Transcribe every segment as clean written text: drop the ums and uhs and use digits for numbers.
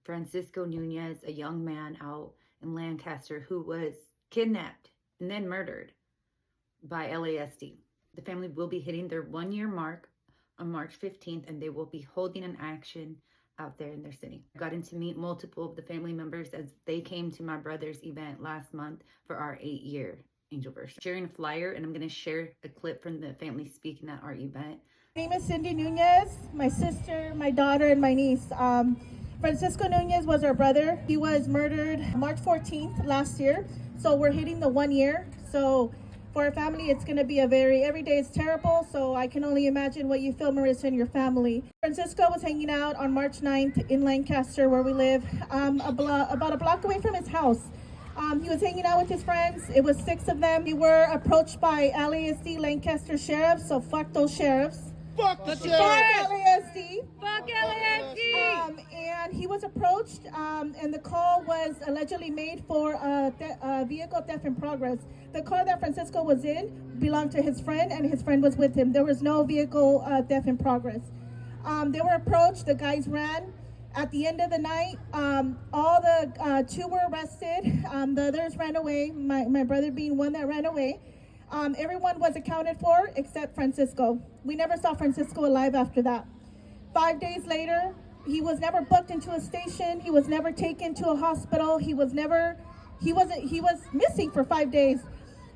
Francisco Nunez, a young man out in Lancaster who was kidnapped and then murdered by LASD. The family will be hitting their 1 year mark on March 15th, and they will be holding an action out there in their city. I got to meet multiple of the family members as they came to my brother's event last month for our 8-year Angelverse. Sharing a flyer, and I'm going to share a clip from the family speaking at our event. My name is Cindy Nunez, my sister, my daughter, and my niece. Francisco Nunez was our brother. He was murdered March 14th last year, so we're hitting the 1 year. So for our family, it's going to be every day is terrible, so I can only imagine what you feel, Marissa, and your family. Francisco was hanging out on March 9th in Lancaster, where we live, about a block away from his house. He was hanging out with his friends. It was 6 of them. They were approached by LASD Lancaster sheriffs, so fuck those sheriffs. Fuck the Fuck sheriff! LASD. Fuck LASD! And he was approached, and the call was allegedly made for a vehicle theft in progress. The car that Francisco was in belonged to his friend, and his friend was with him. There was no vehicle theft in progress. They were approached. The guys ran. At the end of the night, all the 2 were arrested. The others ran away, my brother being one that ran away. Everyone was accounted for except Francisco. We never saw Francisco alive after that. 5 days later, he was never booked into a station. He was never taken to a hospital. He was missing for 5 days.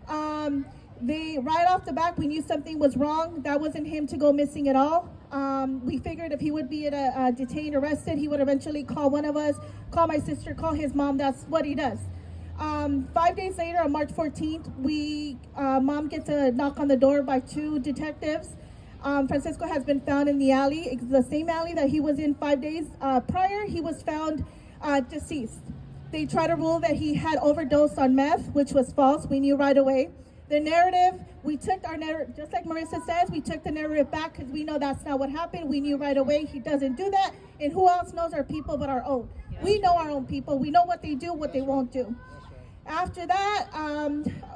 Right off the bat, we knew something was wrong. That wasn't him to go missing at all. We figured if he would be detained, arrested, he would eventually call one of us, call my sister, call his mom. That's what he does. 5 days later, on March 14th, mom gets a knock on the door by 2 detectives. Francisco has been found in the alley. It's the same alley that he was in 5 days prior. He was found deceased. They tried to rule that he had overdosed on meth, which was false. We knew right away. The narrative, we took our narrative, just like Marissa says, we took the narrative back because we know that's not what happened. We knew right away he doesn't do that. And who else knows our people but our own? We know our own people. We know what they do, what they won't do. After that,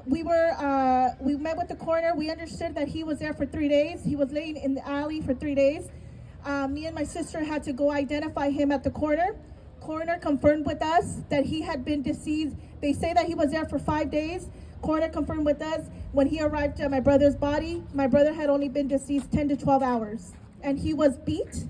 we met with the coroner. We understood that he was there for 3 days. He was laying in the alley for 3 days. Me and my sister had to go identify him at the coroner. Coroner confirmed with us that he had been deceased. They say that he was there for 5 days. Coroner confirmed with us when he arrived at my brother's body, my brother had only been deceased 10 to 12 hours. And he was beat,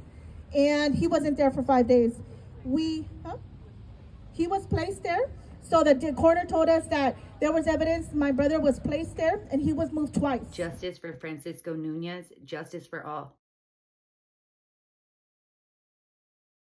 and he wasn't there for 5 days. He was placed there. So the coroner told us that there was evidence my brother was placed there, and he was moved twice. Justice for Francisco Nunez, justice for all.